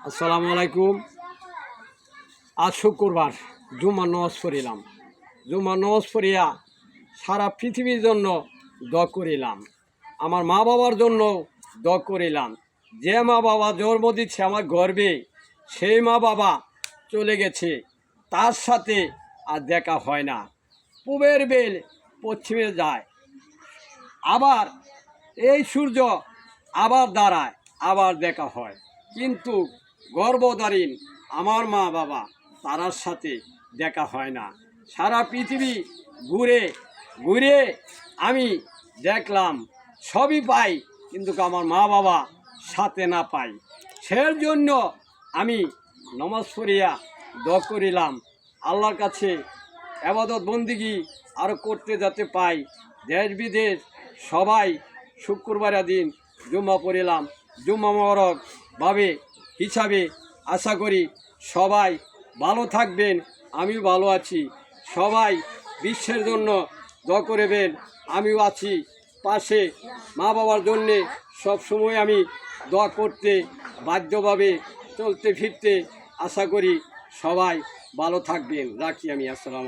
আসসালামু আলাইকুম। আজ শুক্রবার জুম্মার নামাজ পড়িলাম। জুম্মার নামাজ পড়িয়া সারা পৃথিবীর জন্য দোয়া করিলাম, আমার মা বাবার জন্য দোয়া করিলাম। যে মা বাবা জন্ম দিচ্ছে আমার গর্বে, সেই মা বাবা চলে গেছে, তার সাথে আর দেখা হয় না। পূবের বেল পশ্চিমে যায়, আবার এই সূর্য আবার দাঁড়ায়, আবার দেখা হয়। কিন্তু গর্ভধারীণ আমার মা বাবা তারার সাথে দেখা হয় না। সারা পৃথিবী ঘুরে ঘুরে আমি দেখলাম, সবই পাই, কিন্তু আমার মা বাবা সাথে না পাই। সেই জন্য আমি নমাজ পড়িয়া দোয়া করিলাম আল্লাহর কাছে, ইবাদত বন্দিগি আরও করতে যাতে পাই। দেশ বিদেশ সবাই শুক্রবারের দিন জুম্মা পড়িলাম। জুম্মা মোবারকভাবে হিসাবে আশা করি সবাই ভালো থাকবেন, আমিও ভালো আছি। সবাই বিশ্বের জন্য দোয়া করবেন, আমিও আছি পাশে। মা বাবার জন্যে সবসময় আমি দোয়া করতে বাধ্যভাবে চলতে ফিরতে আশা করি সবাই ভালো থাকবেন। রাখি আমি। আসসালাম।